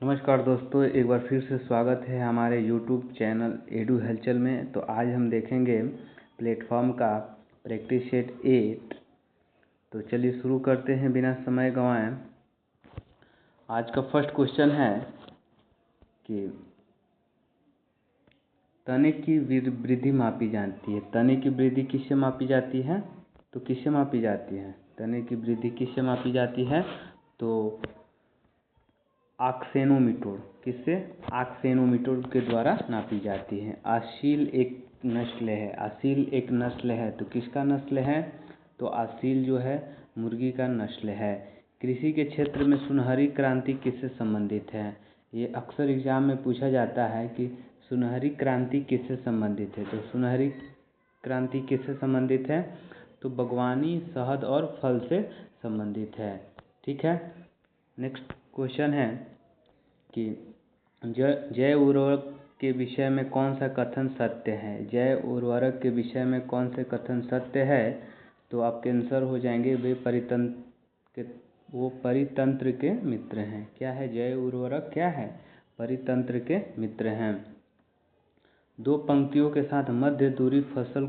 नमस्कार दोस्तों, एक बार फिर से स्वागत है हमारे यूट्यूब चैनल एडू हलचल में। तो आज हम देखेंगे प्लेटफॉर्म का प्रैक्टिस सेट 8। तो चलिए शुरू करते हैं बिना समय गंवाए। आज का फर्स्ट क्वेश्चन है कि तने की वृद्धि मापी जाती है। तने की वृद्धि किससे मापी जाती है? तो किससे मापी जाती है? तने की वृद्धि किससे मापी जाती है? तो आक्सेनोमीटर। किससे? आक्सेनोमीटर के द्वारा नापी जाती है। असील एक नस्ल है। असील एक नस्ल है तो किसका नस्ल है? तो असील जो है मुर्गी का नस्ल है। कृषि के क्षेत्र में सुनहरी क्रांति किससे संबंधित है? ये अक्सर एग्जाम में पूछा जाता है कि सुनहरी क्रांति किससे संबंधित है। तो सुनहरी क्रांति किससे संबंधित है? तो बागवानी, शहद और फल से संबंधित है। ठीक है। नेक्स्ट क्वेश्चन है कि जैव उर्वरक के विषय में कौन सा कथन सत्य है? जैव उर्वरक के विषय में कौन से कथन सत्य है? तो आपके आंसर हो जाएंगे वो परितंत्र के मित्र हैं। क्या है? जैव उर्वरक क्या है? परितंत्र के मित्र हैं। दो पंक्तियों के साथ मध्य दूरी फसल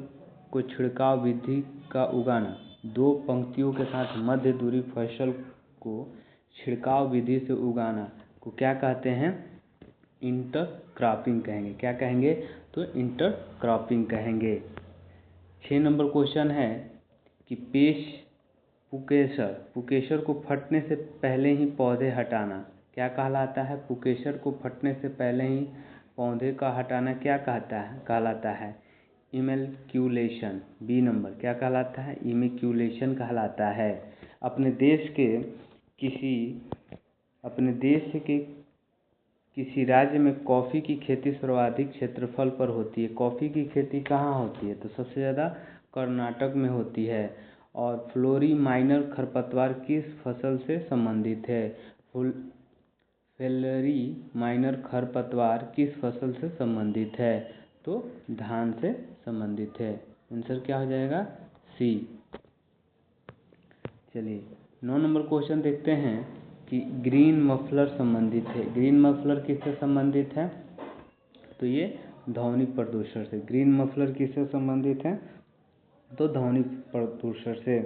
को छिड़काव विधि का उगाना। दो पंक्तियों के साथ मध्य दूरी फसल को छिड़काव विधि से उगाना को क्या कहते हैं? इंटरक्रॉपिंग कहेंगे। क्या कहेंगे? तो इंटरक्रॉपिंग कहेंगे। 6 नंबर क्वेश्चन है कि पुकेसर को फटने से पहले ही पौधे हटाना क्या कहलाता है? पुकेसर को फटने से पहले ही पौधे का हटाना क्या कहलाता है? इमैक्यूलेशन। बी नंबर क्या कहलाता है? इमैक्यूलेशन कहलाता है। अपने देश के किसी राज्य में कॉफ़ी की खेती सर्वाधिक क्षेत्रफल पर होती है। कॉफ़ी की खेती कहाँ होती है? तो सबसे ज़्यादा कर्नाटक में होती है। और फ्लोरी माइनर खरपतवार किस फसल से संबंधित है? फ्लोरी माइनर खरपतवार किस फसल से संबंधित है? तो धान से संबंधित है। आंसर क्या हो जाएगा? सी। चलिए 9 नंबर क्वेश्चन देखते हैं कि ग्रीन मफलर संबंधित है। ग्रीन मफलर किससे संबंधित है? तो ये ध्वनि प्रदूषण से। ग्रीन मफलर किससे संबंधित है? तो ध्वनि प्रदूषण से।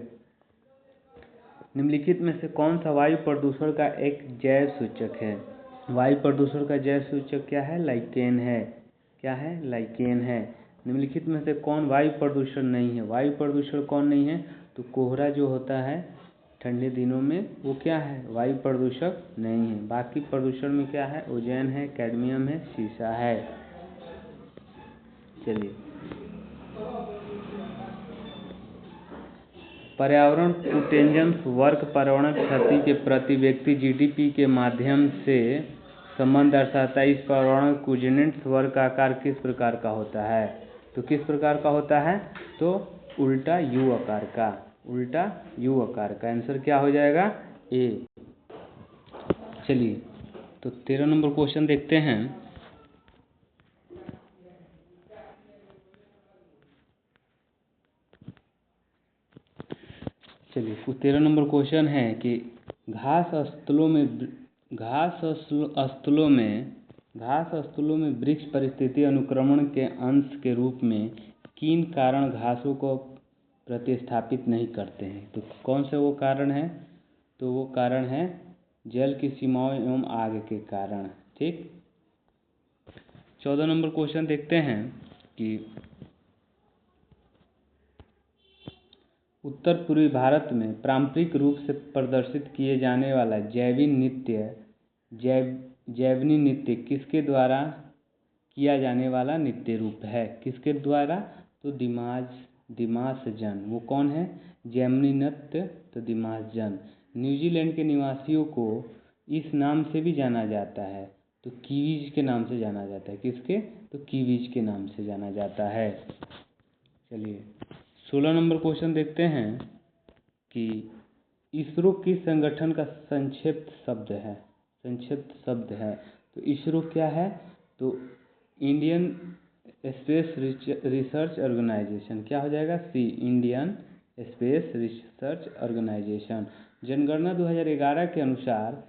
निम्नलिखित में से कौन सा वायु प्रदूषण का एक जैव सूचक है? वायु प्रदूषण का जैव सूचक क्या है? लाइकेन है। क्या है? लाइकेन है। निम्नलिखित में से कौन वायु प्रदूषण नहीं है? वायु प्रदूषण कौन नहीं है? तो कोहरा जो होता है ठंडे दिनों में वो क्या है? वायु प्रदूषक नहीं है। बाकी प्रदूषण में क्या है? ओजोन है, कैडमियम है, सीसा है। चलिए पर्यावरण कुटेंजन्स वर्ग पर्यावरण क्षति के प्रति व्यक्ति जीडीपी के माध्यम से संबंध दर्शाता है। इस पर्यावरण कुटेंजन्स वर्ग का आकार किस प्रकार का होता है? तो किस प्रकार का होता है? तो उल्टा यू आकार का। उल्टा यू आकार का। आंसर क्या हो जाएगा? ए। चलिए तो 13 नंबर क्वेश्चन देखते हैं। चलिए 13 नंबर क्वेश्चन है कि घास स्थलों में वृक्ष परिस्थिति अनुक्रमण के अंश के रूप में किन कारण घासों को प्रतिस्थापित नहीं करते हैं? तो कौन से वो कारण है? तो वो कारण है जल की सीमाओं एवं आग के कारण। ठीक। 14 नंबर क्वेश्चन देखते हैं कि उत्तर पूर्वी भारत में पारंपरिक रूप से प्रदर्शित किए जाने वाला जैवनी नृत्य किसके द्वारा किया जाने वाला नृत्य रूप है? किसके द्वारा? तो दिमासजन। वो कौन है? जैवनी नृत्य। तो दिमासजन। न्यूजीलैंड के निवासियों को इस नाम से भी जाना जाता है। तो कीवीज के नाम से जाना जाता है। किसके? तो कीवीज के नाम से जाना जाता है। चलिए 16 नंबर क्वेश्चन देखते हैं कि इसरो किस संगठन का संक्षिप्त शब्द है? तो इसरो क्या है? तो इंडियन स्पेस रिसर्च ऑर्गेनाइजेशन। क्या हो जाएगा? C. Indian Space Research Organisation. जनगणना 2011 के अनुसार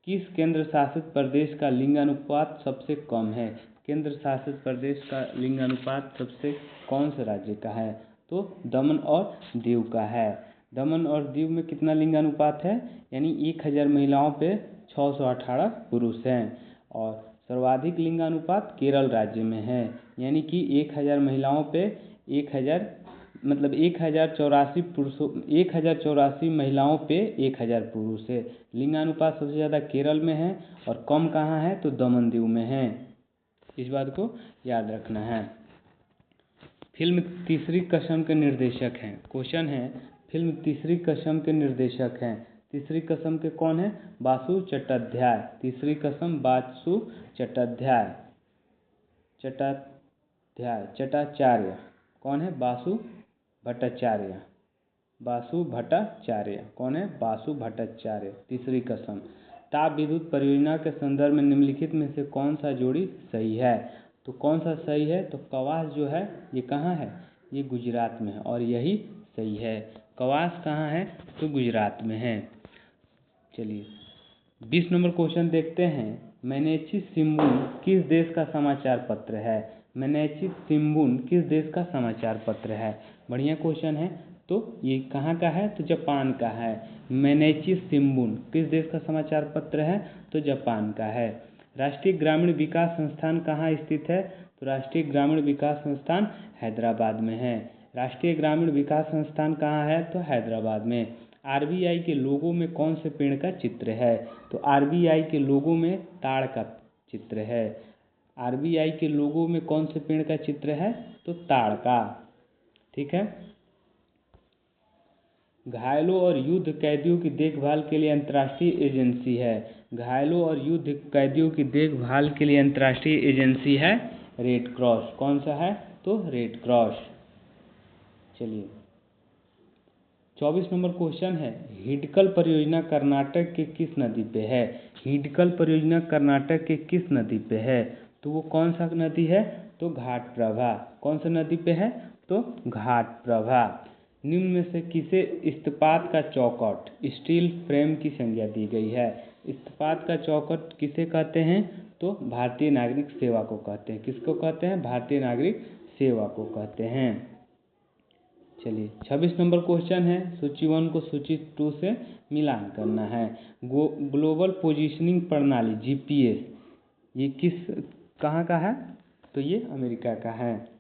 किस केंद्र शासित प्रदेश का लिंगानुपात सबसे कम है? केंद्र शासित प्रदेश का लिंगानुपात सबसे कौन से राज्य का है? तो दमन और दीव का है। दमन और दीव में कितना लिंगानुपात है? यानी 1000 महिलाओं पे 618 पुरुष हैं। और सर्वाधिक लिंगानुपात केरल राज्य में है, यानी कि 1000 महिलाओं पे 1084 पुरुषों 1084 महिलाओं पे 1000 पुरुष है। लिंगानुपात सबसे ज़्यादा केरल में है और कम कहाँ है? तो दमन दीव में है। इस बात को याद रखना है। फिल्म तीसरी कसम के निर्देशक हैं। क्वेश्चन है, फिल्म तीसरी कसम के निर्देशक हैं। तीसरी कसम के कौन है? बासु चट्टोपाध्याय। तीसरी कसम बासु चट्टाचार्य। कौन है? बासु भट्टाचार्य। कौन है? बासु भट्टाचार्य। तीसरी कसम। ताप विद्युत परियोजना के संदर्भ में निम्नलिखित में से कौन सा जोड़ी सही है? तो कौन सा सही है? तो कवास जो है ये कहाँ है? ये गुजरात में है और यही सही है। कवास कहाँ है? तो गुजरात में है। चलिए 20 नंबर क्वेश्चन देखते हैं। मैनेची शिम्बुन किस देश का समाचार पत्र है? मैनेची शिम्बुन किस देश का समाचार पत्र है? बढ़िया क्वेश्चन है। तो ये कहाँ का है? तो जापान का है। मैनेची शिम्बुन किस देश का समाचार पत्र है? तो जापान का है। राष्ट्रीय ग्रामीण विकास संस्थान कहाँ स्थित है? तो राष्ट्रीय ग्रामीण विकास संस्थान हैदराबाद में है। राष्ट्रीय ग्रामीण विकास संस्थान कहाँ है? तो हैदराबाद में। आरबीआई के लोगो में कौन से पेड़ का चित्र है? तो आरबीआई के लोगो में ताड़ का चित्र है। आरबीआई के लोगो में कौन से पेड़ का चित्र है? तो ताड़ का। ठीक है। घायलों और युद्ध कैदियों की देखभाल के लिए अंतर्राष्ट्रीय एजेंसी है। घायलों और युद्ध कैदियों की देखभाल के लिए अंतर्राष्ट्रीय एजेंसी है रेड क्रॉस। कौन सा है? तो रेड क्रॉस। चलिए 24 नंबर क्वेश्चन है। हिडकल परियोजना कर्नाटक के किस नदी पे है? हिडकल परियोजना कर्नाटक के किस नदी पे है? तो वो कौन सा नदी है? तो घाटप्रभा। कौन सा नदी पे है? तो घाटप्रभा। निम्न में से किसे इस्पात का चौखट स्टील फ्रेम की संज्ञा दी गई है? इस्पात का चौखट किसे कहते हैं? तो भारतीय नागरिक सेवा को कहते हैं। किसको कहते हैं? भारतीय नागरिक सेवा को कहते हैं। चलिए 26 नंबर क्वेश्चन है। सूची 1 को सूची 2 से मिलान करना है। ग्लोबल पोजीशनिंग प्रणाली जीपीएस ये कहाँ का है? तो ये अमेरिका का है।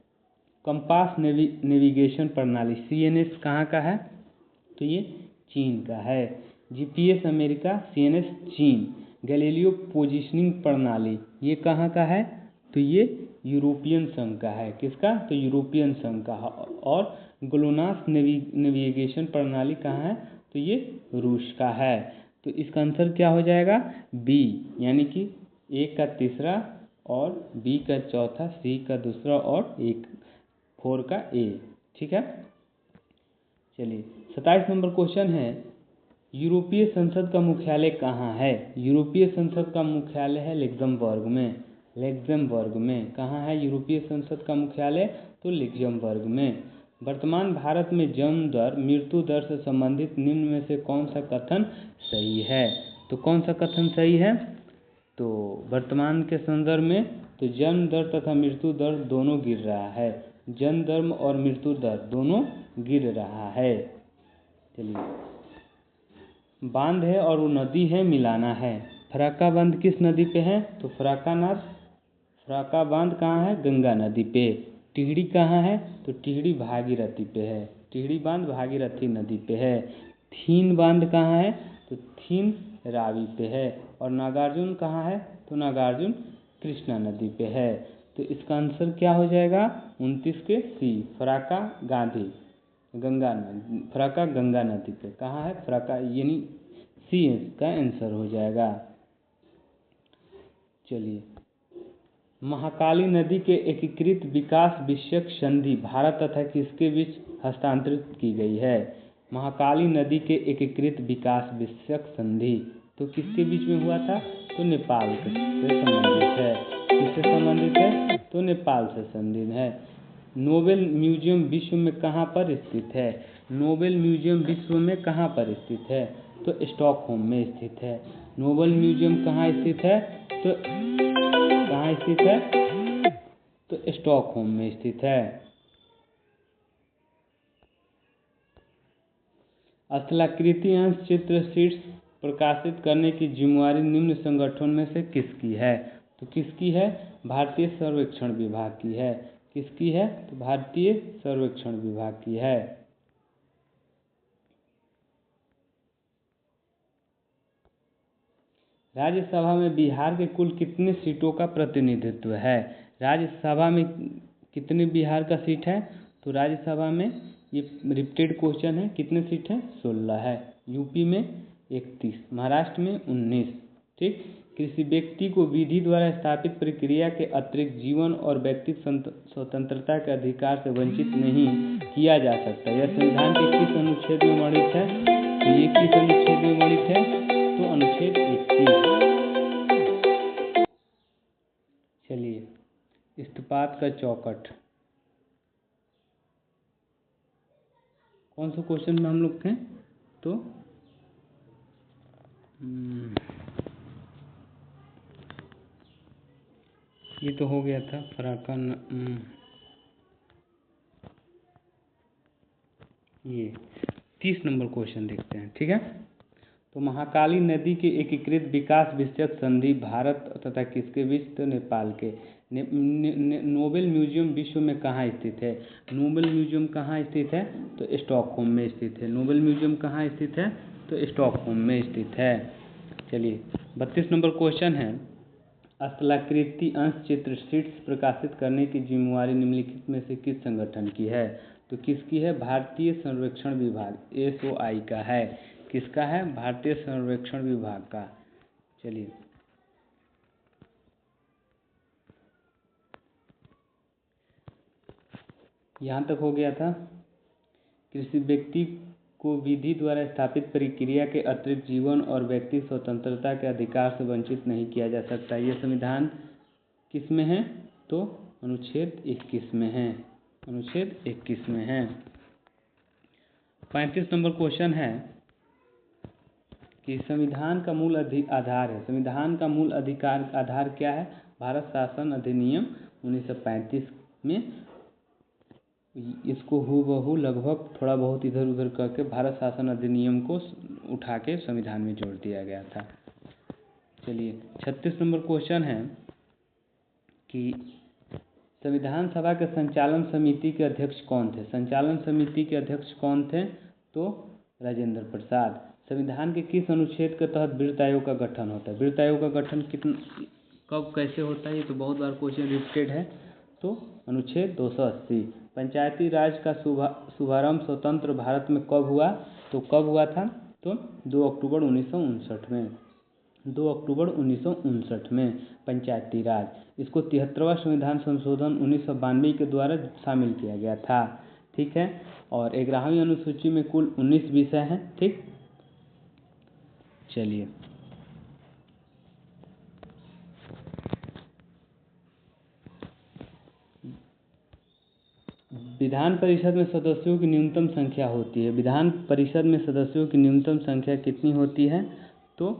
कंपास नेविगेशन प्रणाली सीएनएस कहाँ का है? तो ये चीन का है। जीपीएस अमेरिका, सीएनएस चीन। गैलीलियो पोजीशनिंग प्रणाली ये कहाँ का है? तो ये यूरोपियन संघ का है। किसका? तो यूरोपियन संघ का। और ग्लोनास नेविगेशन प्रणाली कहाँ है? तो ये रूस का है। तो इसका आंसर क्या हो जाएगा? बी, यानी कि ए का तीसरा और बी का चौथा, सी का दूसरा और 4 का ए। ठीक है। चलिए 27 नंबर क्वेश्चन है। यूरोपीय संसद का मुख्यालय कहाँ है? यूरोपीय संसद का मुख्यालय है लग्जमबर्ग में। लग्जमबर्ग में। कहाँ है यूरोपीय संसद का मुख्यालय? तो लग्जमबर्ग में। वर्तमान भारत में जन्म दर मृत्यु दर से संबंधित निम्न में से कौन सा कथन सही है? तो कौन सा कथन सही है? तो वर्तमान के संदर्भ में तो जन्म दर तथा मृत्यु दर दोनों गिर रहा है। जन्म दर और मृत्यु दर दोनों गिर रहा है। चलिए बांध है और वो नदी है, मिलाना है। फराक्का बांध किस नदी पे है? तो फराक्का बांध कहाँ है? गंगा नदी पे। टिहरी कहाँ है? तो टिहरी भागीरथी पे है। टिहरी बांध भागीरथी नदी पे है। थीन बांध कहाँ है? तो थीन रावी पे है। और नागार्जुन कहाँ है? तो नागार्जुन कृष्णा नदी पे है। तो इसका आंसर क्या हो जाएगा? 29 के सी, फराक्का गंगा नदी पे। कहाँ है? फराक्का, यानी सी इसका आंसर हो जाएगा। चलिए महाकाली नदी के एकीकृत विकास विषयक संधि भारत तथा किसके बीच हस्तांतरित की गई है? महाकाली नदी के एकीकृत विकास विषयक संधि तो किसके बीच में हुआ था? तो नेपाल से संबंधित है। किससे संबंधित है? तो नेपाल से संबंधित है। नोबेल म्यूजियम विश्व में कहाँ पर स्थित है? नोबेल म्यूजियम विश्व में कहाँ पर स्थित है? तो स्टॉकहोम में स्थित है। नोबल म्यूजियम कहाँ स्थित है? तो कहाँ स्थित है? तो स्टॉकहोम में स्थित है। स्थलाकृति अंश चित्र शीट्स प्रकाशित करने की जिम्मेवारी निम्न संगठनों में से किसकी है? तो किसकी है? भारतीय सर्वेक्षण विभाग की है। किसकी है? तो भारतीय सर्वेक्षण विभाग की है। राज्यसभा में बिहार के कुल कितने सीटों का प्रतिनिधित्व है? राज्यसभा में कितने बिहार का सीट है? तो राज्यसभा में, ये रिपीटेड क्वेश्चन है, कितने सीट है? 16 है। यूपी में 31, महाराष्ट्र में 19। ठीक। किसी व्यक्ति को विधि द्वारा स्थापित प्रक्रिया के अतिरिक्त जीवन और व्यक्तिगत स्वतंत्रता के अधिकार से वंचित नहीं किया जा सकता। यह संविधान के किस अनुच्छेद में वर्णित है? तो ये किस अनुच्छेद में वर्णित है? तो अनुच्छेद 21। चलिए, इस्पात का चौखट कौन से क्वेश्चन में हम लोग थे? तो ये तो हो गया था फराकन। ये 30 नंबर क्वेश्चन देखते हैं। ठीक है। तो महाकाली नदी के एकीकृत विकास विषयक संधि भारत तथा किसके बीच? तो नेपाल के। नोबेल म्यूजियम विश्व में कहाँ स्थित है? नोबेल म्यूजियम कहाँ स्थित है? तो स्टॉकहोम में स्थित है। नोबेल म्यूजियम कहाँ स्थित है? तो स्टॉकहोम में स्थित है। चलिए, 32 नंबर क्वेश्चन है, स्थलाकृति अंश चित्र शीट्स प्रकाशित करने की जिम्मेवारी निम्नलिखित में से किस संगठन की है? तो किसकी है? भारतीय सर्वेक्षण विभाग, SOI का है। किसका है? भारतीय सर्वेक्षण विभाग का। चलिए, यहाँ तक हो गया था। किसी व्यक्ति को विधि द्वारा स्थापित प्रक्रिया के अतिरिक्त जीवन और व्यक्ति स्वतंत्रता के अधिकार से वंचित नहीं किया जा सकता। यह संविधान किस में है? तो अनुच्छेद 21 में है। अनुच्छेद 21 में है। 35 नंबर क्वेश्चन है कि संविधान का मूल आधार है। संविधान का मूल आधार क्या है? भारत शासन अधिनियम 1935 में इसको हूबहू लगभग थोड़ा बहुत इधर उधर करके भारत शासन अधिनियम को उठा के संविधान में जोड़ दिया गया था। चलिए, 36 नंबर क्वेश्चन है कि संविधान सभा के संचालन समिति के अध्यक्ष कौन थे? संचालन समिति के अध्यक्ष कौन थे? तो राजेंद्र प्रसाद। संविधान के किस अनुच्छेद के तहत वित्त आयोग का गठन होता है? वित्त आयोग का गठन कब कैसे होता है? ये तो बहुत बार क्वेश्चन रिपीटेड है। तो अनुच्छेद 280। पंचायती राज का शुभारंभ स्वतंत्र भारत में कब हुआ? तो कब हुआ था? तो 2 अक्टूबर 1959 में। 2 अक्टूबर 1959 में पंचायती राज। इसको 73वां संविधान संशोधन 1992 के द्वारा शामिल किया गया था। ठीक है। और 11वीं अनुसूची में कुल 19 विषय हैं। ठीक। चलिए, विधान परिषद में सदस्यों की न्यूनतम संख्या होती है। विधान परिषद में सदस्यों की न्यूनतम संख्या कितनी होती है? तो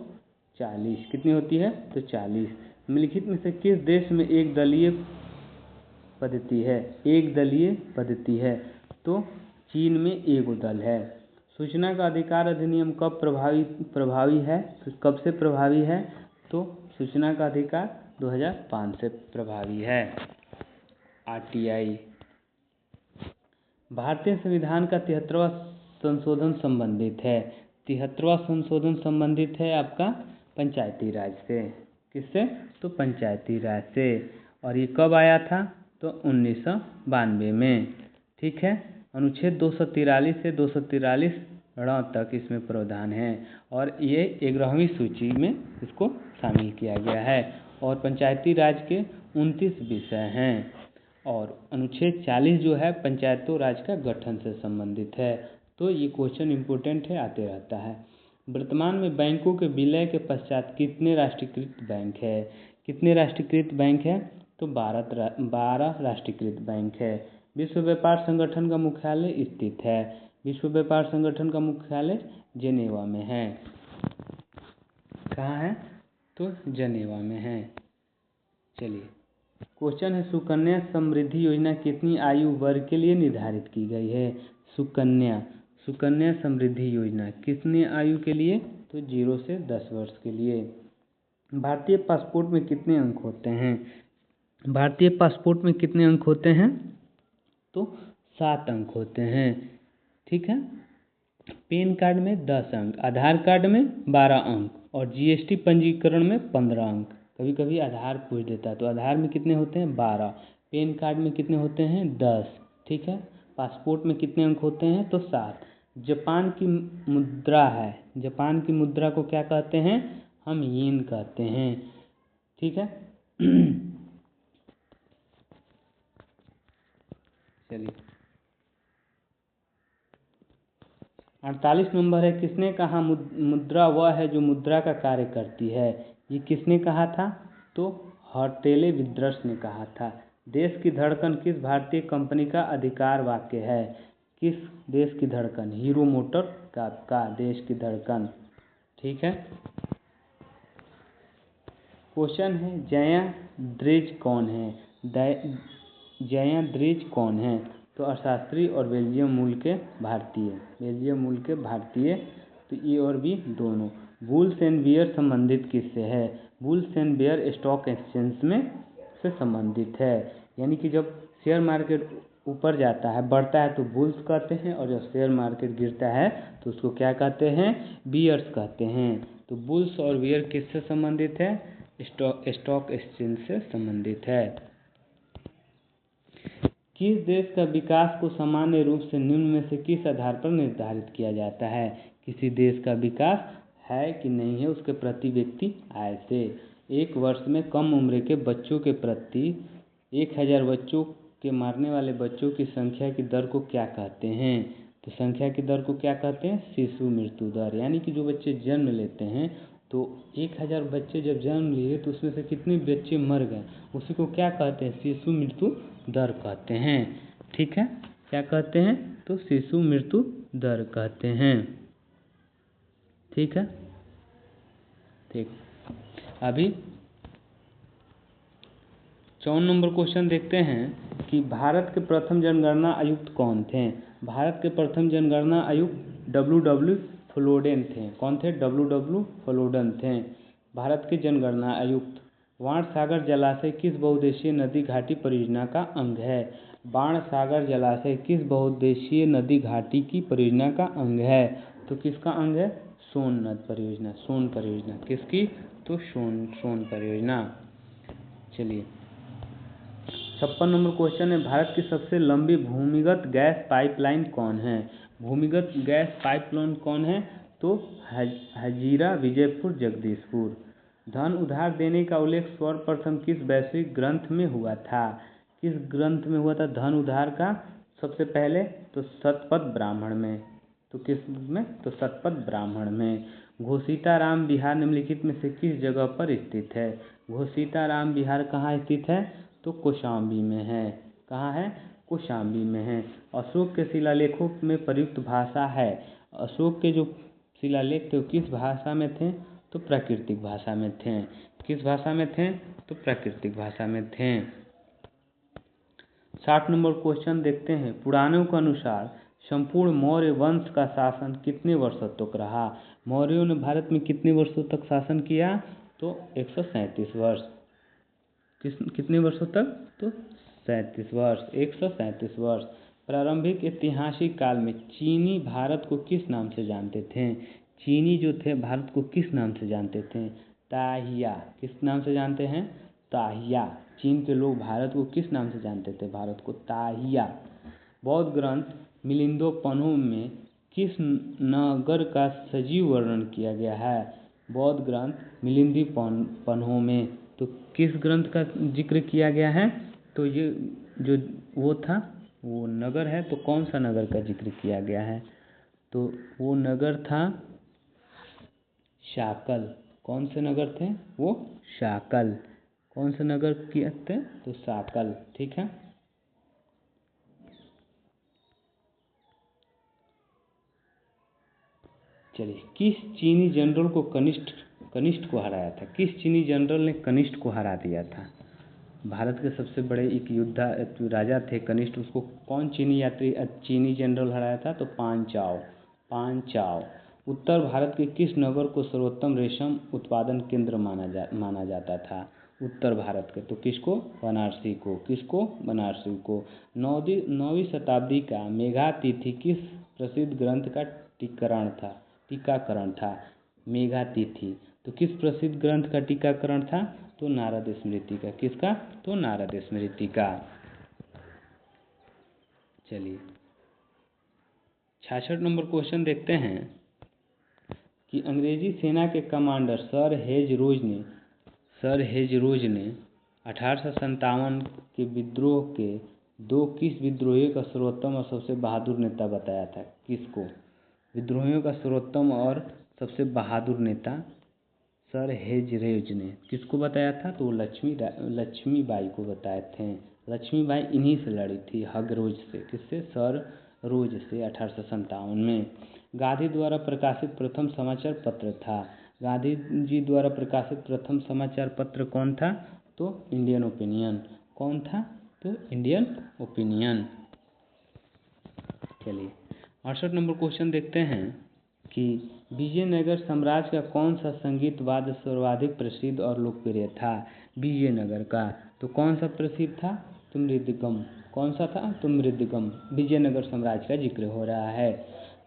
40। कितनी होती है? तो 40। निम्नलिखित में से किस देश में एक दलीय पद्धति है? एक दलीय पद्धति है। तो चीन में एक दल है। सूचना का अधिकार अधिनियम कब प्रभावी है? तो कब से प्रभावी है? तो सूचना का अधिकार 2005 से प्रभावी है। RTI। भारतीय संविधान का 73वां संशोधन संबंधित है। 73वां संशोधन संबंधित है आपका पंचायती राज से। किससे? तो पंचायती राज से। और ये कब आया था? तो 1992 में। ठीक है। अनुच्छेद 243 से 243 तक इसमें प्रावधान है और ये 11वीं सूची में इसको शामिल किया गया है। और पंचायती राज के 29 विषय हैं। और अनुच्छेद 40 जो है पंचायतों राज का गठन से संबंधित है। तो ये क्वेश्चन इम्पोर्टेंट है, आते रहता है। वर्तमान में बैंकों के विलय के पश्चात कितने राष्ट्रीयकृत बैंक है? कितने राष्ट्रीयकृत बैंक है? तो 12 राष्ट्रीयकृत बैंक है। विश्व व्यापार संगठन का मुख्यालय स्थित है। विश्व व्यापार संगठन का मुख्यालय जेनेवा में है। कहाँ है? तो जनेवा में है। चलिए, क्वेश्चन है सुकन्या समृद्धि योजना कितनी आयु वर्ग के लिए निर्धारित की गई है? सुकन्या समृद्धि योजना कितनी आयु के लिए? तो 0 से 10 वर्ष के लिए। भारतीय पासपोर्ट में कितने अंक होते हैं? भारतीय पासपोर्ट में कितने अंक होते हैं? तो 7 अंक होते हैं। ठीक है। पैन कार्ड में 10 अंक, आधार कार्ड में 12 अंक और जीएसटी पंजीकरण में 15 अंक। कभी कभी आधार पूछ देता है, तो आधार में कितने होते हैं? 12। पैन कार्ड में कितने होते हैं? 10। ठीक है। पासपोर्ट में कितने अंक होते हैं? तो 7। जापान की मुद्रा है, जापान की मुद्रा को क्या कहते हैं? हम येन कहते हैं। ठीक है। चलिए, 48 नंबर है, किसने कहा मुद्रा वह है जो मुद्रा का कार्य करती है? ये किसने कहा था? तो हर्टेले विद्रस ने कहा था। देश की धड़कन किस भारतीय कंपनी का अधिकार वाक्य है? किस देश की धड़कन? हीरो मोटर का देश की धड़कन। ठीक है। क्वेश्चन है जया ड्रेज कौन है? जया ड्रेज कौन है? तो अर्थशास्त्री और बेल्जियम मूल के भारतीय। तो ए और बी दोनों। बुल्स एंड बियर संबंधित किससे है? Bulls and bear stock exchange में से संबंधित है। यानी कि जब शेयर मार्केट ऊपर जाता है, बढ़ता है, तो बुल्स कहते हैं, और जब शेयर मार्केट गिरता है तो उसको क्या कहते हैं? बियर्स कहते हैं। तो बुल्स और बियर किससे संबंधित है? स्टॉक एक्सचेंज से संबंधित है। किस देश का विकास को सामान्य रूप से निम्न में से किस आधार पर निर्धारित किया जाता है? किसी देश का विकास है कि नहीं है उसके प्रति व्यक्ति आय से। एक वर्ष में कम उम्र के बच्चों के प्रति 1000 बच्चों के मारने वाले बच्चों की संख्या की दर को क्या कहते हैं? तो संख्या की दर को क्या कहते हैं? शिशु मृत्यु दर। यानी कि जो बच्चे जन्म लेते हैं, तो 1000 बच्चे जब जन्म लिए तो उसमें से कितने बच्चे मर गए, उसी को क्या कहते हैं? शिशु मृत्यु दर कहते हैं। ठीक है। क्या कहते हैं? तो शिशु मृत्यु दर कहते हैं। ठीक है। ठीक। अभी 54 नंबर क्वेश्चन देखते हैं कि भारत के प्रथम जनगणना आयुक्त कौन थे? भारत के प्रथम जनगणना आयुक्त डब्ल्यू फ्लोडेन थे। कौन थे? डब्ल्यू फ्लोडेन थे भारत के जनगणना आयुक्त। बाणसागर जलाशय किस बहुउद्देशीय नदी घाटी परियोजना का अंग है? बाणसागर जलाशय किस बहुउद्देशीय नदी घाटी की परियोजना का अंग है? तो किसका अंग है? सोन नद परियोजना। सोन परियोजना किसकी? तो सोन परियोजना। चलिए, 56 नंबर क्वेश्चन है भारत की सबसे लंबी भूमिगत गैस पाइपलाइन कौन है? भूमिगत गैस पाइपलाइन कौन है? तो हजीरा विजयपुर जगदीशपुर। धन उधार देने का उल्लेख सर्वप्रथम किस वैश्विक ग्रंथ में हुआ था? किस ग्रंथ में हुआ था धन उधार का? सबसे पहले तो शतपथ ब्राह्मण में। तो किस में? तो शतपथ ब्राह्मण में। घोषिताराम बिहार निम्नलिखित में से किस जगह पर स्थित है? घोषिताराम बिहार कहाँ स्थित है? तो कौशाम्बी में है। कहाँ है? कौशाम्बी में है। अशोक के शिलालेखों में प्रयुक्त भाषा है। अशोक के जो शिलालेख थे वो किस भाषा में थे? तो प्राकृतिक भाषा में थे। किस भाषा में थे? तो प्राकृतिक भाषा में थे। 60 नंबर क्वेश्चन देखते हैं। पुराणों के अनुसार संपूर्ण मौर्य वंश का शासन कितने वर्षों तक रहा? मौर्यों ने भारत में कितने वर्षों तक शासन किया? तो 137 वर्ष। कितने वर्षों तक? तो 37 वर्ष। 137 वर्ष। प्रारंभिक ऐतिहासिक काल में चीनी भारत को किस नाम से जानते थे? चीनी जो थे भारत को किस नाम से जानते थे? ताहिया। किस नाम से जानते हैं? ताहिया। चीन के लोग भारत को किस नाम से जानते थे? भारत को ताहिया। बौद्ध ग्रंथ मिलिंदोपन्हों में किस नगर का सजीव वर्णन किया गया है? बौद्ध ग्रंथ मिलिंदोपन्हों में तो किस ग्रंथ का जिक्र किया गया है? तो ये जो वो था वो नगर है, तो कौन सा नगर का जिक्र किया गया है? तो वो नगर था शाकल। कौन से नगर थे? वो शाकल। कौन से नगर किए थे? तो शाकल। ठीक है। चलिए, किस चीनी जनरल को कनिष्ठ कनिष्क को हराया था। किस चीनी जनरल ने कनिष्क को हरा दिया था? भारत के सबसे बड़े एक योद्धा राजा थे कनिष्क, उसको कौन चीनी जनरल हराया था? तो पांचाओ। उत्तर भारत के किस नगर को सर्वोत्तम रेशम उत्पादन केंद्र माना जाता था? उत्तर भारत के, तो किसको? बनारसी को। किसको? बनारसी को। 9वीं शताब्दी का मेघातिथि किस प्रसिद्ध ग्रंथ का टीकाकरण था? मेघातिथि, तो किस प्रसिद्ध ग्रंथ का टीकाकरण था? तो नारद स्मृति का। किसका? तो नारद स्मृति का। चलिए 66 नंबर क्वेश्चन देखते हैं कि अंग्रेजी सेना के कमांडर सर हेज रोज ने 1857 के विद्रोह के किस विद्रोही का सर्वोत्तम और सबसे बहादुर नेता बताया था? किसको? विद्रोहियों का सर्वोत्तम और सबसे बहादुर नेता सर हेज रोज ने किसको बताया था? तो लक्ष्मीबाई को बताए थे। लक्ष्मीबाई इन्हीं से लड़ी थी, हगरोज से। किससे? सर रोज से 1857 में। गांधी द्वारा प्रकाशित प्रथम समाचार पत्र था। गांधी जी द्वारा प्रकाशित प्रथम समाचार पत्र कौन था? तो इंडियन ओपिनियन। कौन था? तो इंडियन ओपिनियन। चलिए 68 नंबर क्वेश्चन देखते हैं कि विजयनगर साम्राज्य का कौन सा संगीत वाद्य सर्वाधिक प्रसिद्ध और लोकप्रिय था? विजयनगर का, तो कौन सा प्रसिद्ध था? तो मृदंगम। कौन सा था? तो मृदंगम। विजयनगर साम्राज्य का जिक्र हो रहा है।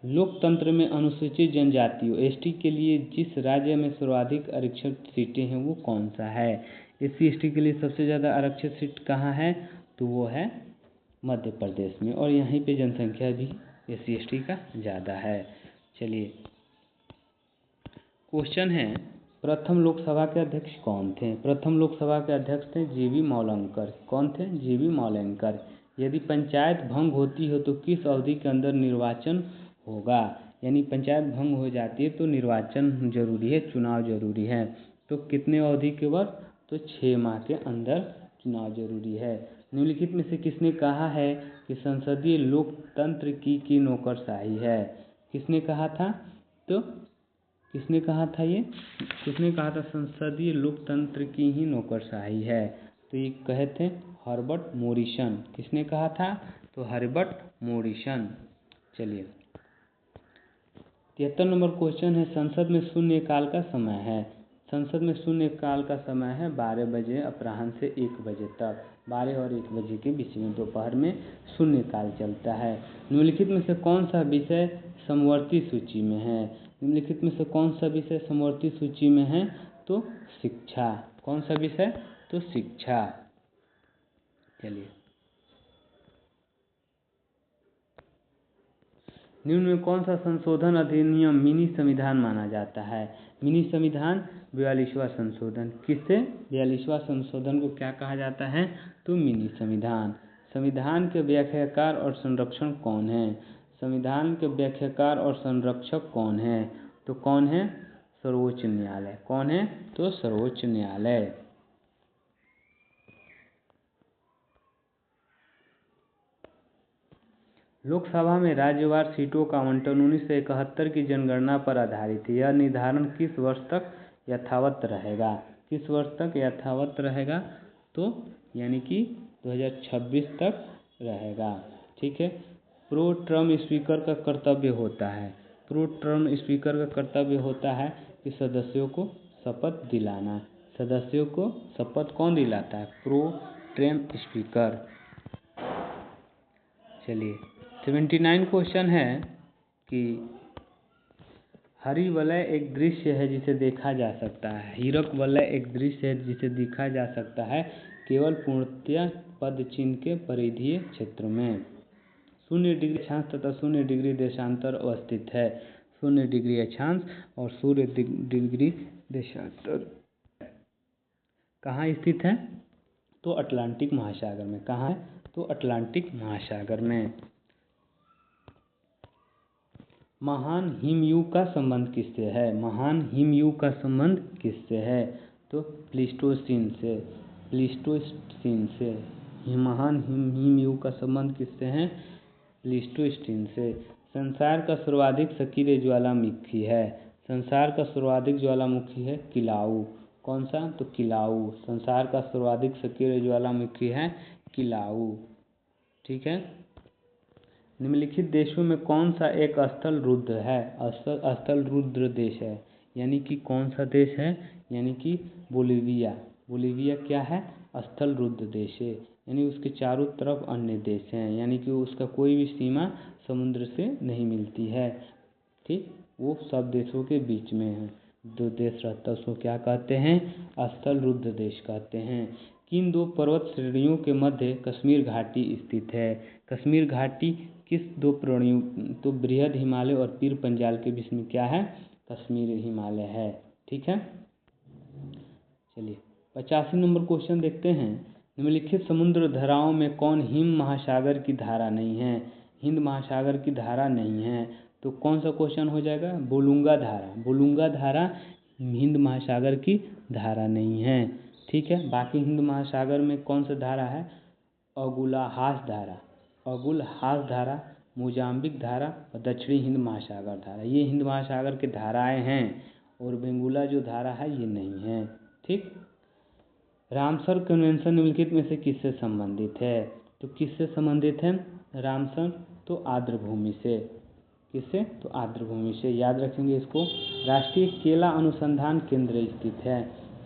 लोकतंत्र में अनुसूचित जनजातियों एसटी के लिए जिस राज्य में सर्वाधिक आरक्षित सीटें हैं वो कौन सा है? SC/ST के लिए सबसे ज़्यादा आरक्षित सीट कहाँ है? तो वो है मध्य प्रदेश में, और यहीं पे जनसंख्या भी SC/ST का ज़्यादा है। चलिए क्वेश्चन है, प्रथम लोकसभा के अध्यक्ष कौन थे? प्रथम लोकसभा के अध्यक्ष थे GV मौलंकर। कौन थे? GV मौलंकर। यदि पंचायत भंग होती हो तो किस अवधि के अंदर निर्वाचन होगा? यानी पंचायत भंग हो जाती है तो निर्वाचन जरूरी है, चुनाव जरूरी है। तो कितने अवधि के बाद? तो 6 माह के अंदर चुनाव जरूरी है। निम्नलिखित में से किसने कहा है कि संसदीय लोकतंत्र की नौकरशाही है? किसने कहा था? तो किसने कहा था ये? किसने कहा था संसदीय लोकतंत्र की ही नौकरशाही है? तो ये कहे थे हर्बर्ट मोरिसन। किसने कहा था? तो हर्बर्ट मोरिसन। चलिए 73 नंबर क्वेश्चन है, संसद में शून्यकाल का समय है। संसद में शून्यकाल का समय है 12 बजे अपराह्न से 1 बजे तक। 12 और 1 बजे के बीच में दोपहर में शून्यकाल चलता है। निम्नलिखित में से कौन सा विषय समवर्ती सूची में है? निम्नलिखित में से कौन सा विषय समवर्ती सूची में है? तो शिक्षा। कौन सा विषय? तो शिक्षा। चलिए निम्न में कौन सा संशोधन अधिनियम मिनी संविधान माना जाता है? मिनी संविधान 42वां संशोधन। किससे? 42वां संशोधन को क्या कहा जाता है? तो मिनी संविधान। संविधान के व्याख्याकार और संरक्षण कौन है? संविधान के व्याख्याकार और संरक्षक कौन है? तो कौन है? सर्वोच्च न्यायालय। कौन है? तो सर्वोच्च न्यायालय। लोकसभा में राज्यवार सीटों का आवंटन 1971 की जनगणना पर आधारित है। यह निर्धारण किस वर्ष तक यथावत रहेगा? किस वर्ष तक यथावत रहेगा? तो यानी कि 2026 तक रहेगा। ठीक है। प्रो टर्म स्पीकर का कर्तव्य होता है। प्रो टर्म स्पीकर का कर्तव्य होता है कि सदस्यों को शपथ दिलाना। सदस्यों को शपथ कौन दिलाता है? Pro term speaker. चलिए 79 क्वेश्चन है कि हरि वलय एक दृश्य है जिसे देखा जा सकता है। हीरक वलय एक दृश्य है जिसे देखा जा सकता है केवल पूर्णतः पद चिन्ह के परिधीय क्षेत्र में। 0 डिग्री अक्षांश तथा 0 डिग्री देशांतर अवस्थित है। 0 डिग्री अक्षांश और 0 डिग्री देशांतर कहाँ स्थित है? तो अटलांटिक महासागर में। कहाँ है? तो अटलांटिक महासागर में। महान हिमयुग का संबंध किससे है? महान हिमयुग का संबंध किससे है? तो प्लीस्टोसीन से। प्लीस्टोसीन से। महान हिमयुग का संबंध किससे है? प्लीस्टोसीन से। संसार का सर्वाधिक सक्रिय ज्वालामुखी है। संसार का सर्वाधिक ज्वालामुखी है किलाऊ। कौन सा? तो किलाऊ। संसार का सर्वाधिक सक्रिय ज्वालामुखी है किलाऊ। ठीक है। निम्नलिखित देशों में कौन सा एक स्थल रुद्र है? स्थल रुद्र देश है, यानी कि कौन सा देश है? यानी कि बोलिविया। बोलिविया क्या है? स्थल रुद्र देश है, यानी उसके चारों तरफ अन्य देश हैं, यानी कि उसका कोई भी सीमा समुद्र से नहीं मिलती है। ठीक, वो सब देशों के बीच में है। जो देश रहता है उसको क्या कहते हैं? स्थल रुद्र देश कहते हैं। किन दो पर्वत श्रेणियों के मध्य कश्मीर घाटी स्थित है? कश्मीर घाटी किस दो श्रेणियों? तो बृहद हिमालय और पीर पंजाल के बीच में क्या है? कश्मीर हिमालय है। ठीक है। चलिए 85 नंबर क्वेश्चन देखते हैं। निम्नलिखित समुद्र धाराओं में कौन हिंद महासागर की धारा नहीं है? हिंद महासागर की धारा नहीं है, तो कौन सा क्वेश्चन हो जाएगा? बोलुंगा धारा। बोलुंगा धारा हिंद महासागर की धारा नहीं है। ठीक है। बाकी हिंद महासागर में कौन सा धारा है? अगुलाहास धारा, अगुलहास धारा, मोजाम्बिक धारा और दक्षिणी हिंद महासागर धारा, ये हिंद महासागर के धाराएं हैं, और बेंगुला जो धारा है ये नहीं है। ठीक। रामसर कन्वेंशन निम्नलिखित में से किससे संबंधित है? तो किससे संबंधित है रामसर? तो आर्द्रभूमि से। किससे? तो आर्द्रभूमि से। याद रखेंगे इसको। राष्ट्रीय केला अनुसंधान केंद्र स्थित है।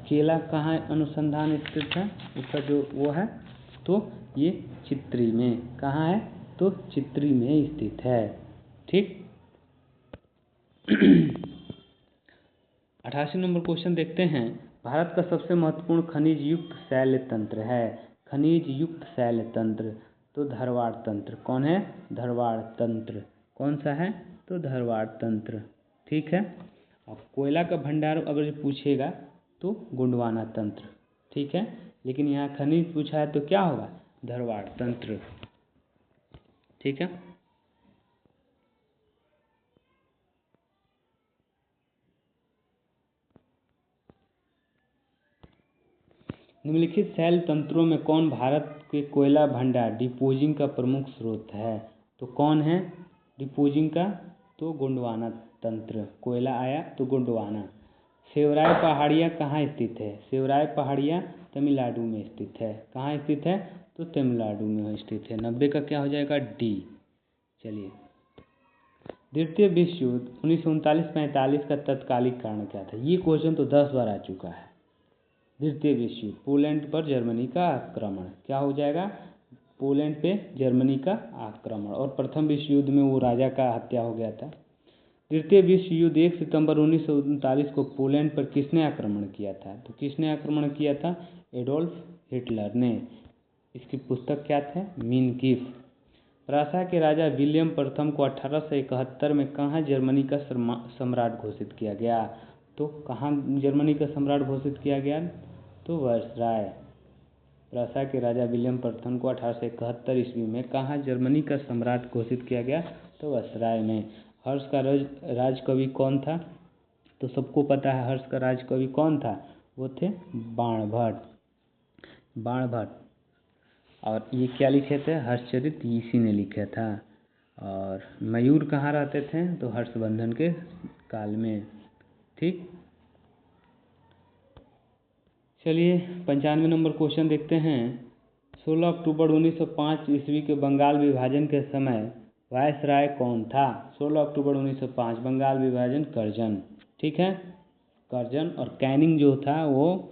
केला कहाँ अनुसंधान स्थित है? उसका जो वो है, तो ये चित्री में। कहाँ है? तो चित्री में स्थित है। ठीक। 88 नंबर क्वेश्चन देखते हैं। भारत का सबसे महत्वपूर्ण खनिज युक्त शैल तंत्र है। खनिज युक्त शैल तंत्र, तो धरवाड़ तंत्र। कौन है? धरवाड़ तंत्र। कौन सा है? तो धरवाड़ तंत्र। ठीक है। अब कोयला का भंडार अगर पूछेगा तो गोंडवाना तंत्र। ठीक है। लेकिन यहाँ खनिज पूछा है तो क्या होगा? धरवाड़ तंत्र। ठीक है। निम्नलिखित शैल तंत्रों में कौन भारत के कोयला भंडार डिपोजिंग का प्रमुख स्रोत है? तो कौन है डिपोजिंग का? तो गोंडवाना तंत्र। कोयला आया तो गोंडवाना। सेवराय पहाड़ियाँ कहाँ स्थित है? सेवराय पहाड़ियाँ तमिलनाडु में स्थित है। कहाँ स्थित है? तो तमिलनाडु में स्थित है। 90 का क्या हो जाएगा? डी। चलिए, द्वितीय विश्व युद्ध 1939-45 का तत्कालिक कारण क्या था? ये क्वेश्चन तो 10 बार आ चुका है। द्वितीय विश्व युद्ध, पोलैंड पर जर्मनी का आक्रमण। क्या हो जाएगा? पोलैंड पे जर्मनी का आक्रमण। और प्रथम विश्व युद्ध में वो राजा का हत्या हो गया था। द्वितीय विश्व युद्ध 1 सितंबर 1939 को पोलैंड पर किसने आक्रमण किया था? तो किसने आक्रमण किया था? एडोल्फ हिटलर ने। इसकी पुस्तक क्या था? Mean Keefe. प्रासा के राजा विलियम प्रथम को 1871 में कहाँ जर्मनी का सम्राट घोषित किया गया? तो कहाँ जर्मनी का सम्राट घोषित किया गया? तो वर्सराय। प्रासा के राजा विलियम प्रथम को 1871 ईस्वी में कहाँ जर्मनी का सम्राट घोषित किया गया? तो वर्सराय में। हर्ष का राजकवि कौन था? तो सबको पता है हर्ष का राजकवि कौन था? वो थे बाणभट्ट। बाणभट्ट। और ये क्या लिखे थे? हर्षचरित इसी ने लिखा था। और मयूर कहाँ रहते थे? तो हर्षवर्धन के काल में। ठीक। चलिए 95 नंबर क्वेश्चन देखते हैं। 16 अक्टूबर 1905 ईस्वी के बंगाल विभाजन के समय वायसराय कौन था? 16 अक्टूबर 1905 बंगाल विभाजन कर्जन। ठीक है। कर्जन। और कैनिंग जो था वो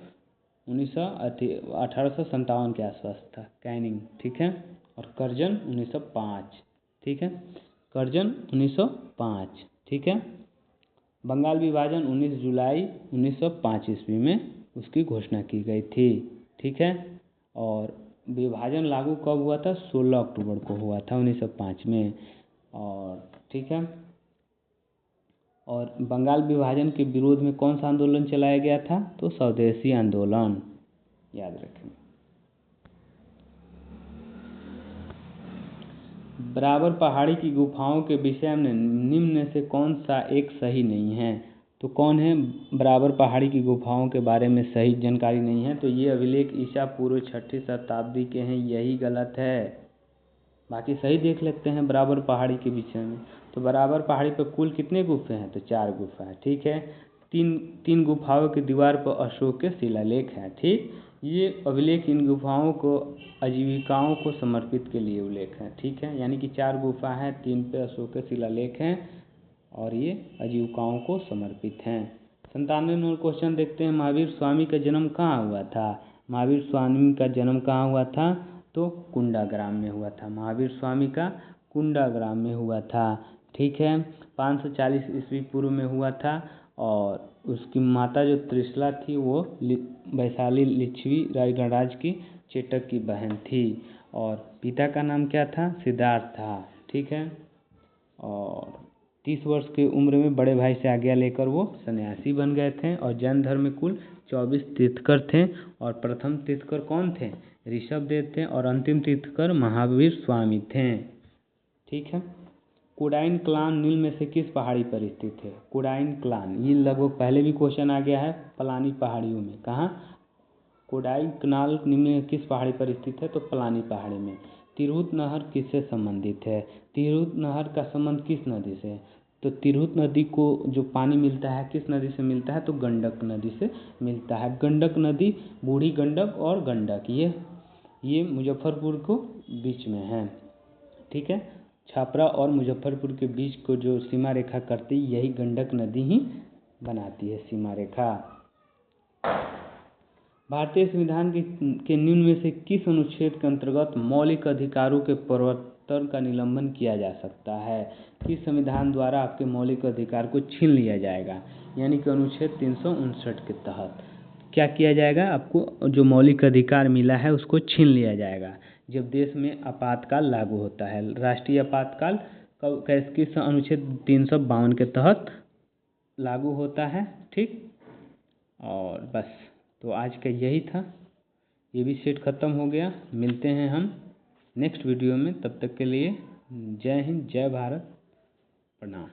1857 के आसपास था कैनिंग। ठीक है। और कर्जन 1905। ठीक है। कर्जन 1905। ठीक है। बंगाल विभाजन 19 जुलाई 1905 ईस्वी में उसकी घोषणा की गई थी। ठीक है। और विभाजन लागू कब हुआ था? 16 अक्टूबर को हुआ था 1905 में। और ठीक है। और बंगाल विभाजन के विरोध में कौन सा आंदोलन चलाया गया था? तो स्वदेशी आंदोलन। याद रखें। बराबर पहाड़ी की गुफाओं के विषय में निम्न में से कौन सा एक सही नहीं है? तो कौन है बराबर पहाड़ी की गुफाओं के बारे में सही जानकारी नहीं है? तो ये अभिलेख ईसा पूर्व 6ठी शताब्दी के हैं, यही गलत है। बाकी सही देख लेते हैं बराबर पहाड़ी के विषय में। तो बराबर पहाड़ी पर कुल कितने गुफे हैं? तो 4 गुफा है। ठीक है, तीन गुफाओं की दीवार पर अशोक के शिलालेख हैं। ठीक, ये अभिलेख इन गुफाओं को आजीविकाओं को समर्पित के लिए उल्लेख है। ठीक है, यानी कि 4 गुफा हैं, 3 पे अशोक के शिलालेख हैं और ये आजीविकाओं को समर्पित हैं। 97 नंबर क्वेश्चन देखते हैं, महावीर स्वामी का जन्म कहाँ हुआ था? महावीर स्वामी का जन्म कहाँ हुआ था? तो कुंडाग्राम में हुआ था। महावीर स्वामी का कुंडाग्राम में हुआ था। ठीक है, 540 ईस्वी पूर्व में हुआ था और उसकी माता जो त्रिशला थी वो वैशाली लिच्छवी गणराज्य की चेटक की बहन थी और पिता का नाम क्या था? सिद्धार्थ था। ठीक है, और 30 वर्ष की उम्र में बड़े भाई से आज्ञा लेकर वो सन्यासी बन गए थे और जैन धर्म में कुल 24 तीर्थकर थे और प्रथम तीर्थकर कौन थे? ऋषभदेव थे और अंतिम तीर्थकर महावीर स्वामी थे। ठीक है, कोडाइन क्लान निम्न में से किस पहाड़ी पर स्थित है? कोडाइन क्लान, ये लगभग पहले भी क्वेश्चन आ गया है पलानी पहाड़ियों में। कहाँ? कोडाइन कनाल निम्न में किस पहाड़ी पर स्थित है? तो पलानी पहाड़ी में। तिरहुत नहर किससे संबंधित है? तिरहुत नहर का संबंध किस नदी से? तो तिरहुत नदी को जो पानी मिलता है किस नदी से मिलता है? तो गंडक नदी से मिलता है। गंडक नदी, बूढ़ी गंडक और गंडक, ये मुजफ्फरपुर को बीच में है। ठीक है, छपरा और मुजफ्फरपुर के बीच को जो सीमा रेखा करती है यही गंडक नदी ही बनाती है सीमा रेखा। भारतीय संविधान के निम्न में से किस अनुच्छेद के अंतर्गत मौलिक अधिकारों के प्रवर्तन का निलंबन किया जा सकता है? किस संविधान द्वारा आपके मौलिक अधिकार को छीन लिया जाएगा? यानी कि अनुच्छेद 359 के तहत क्या किया जाएगा? आपको जो मौलिक अधिकार मिला है उसको छीन लिया जाएगा जब देश में आपातकाल लागू होता है। राष्ट्रीय आपातकाल किस अनुच्छेद 352 के तहत लागू होता है। ठीक, और बस तो आज का यही था, ये भी सेट ख़त्म हो गया। मिलते हैं हम नेक्स्ट वीडियो में, तब तक के लिए जय हिंद, जय भारत, प्रणाम।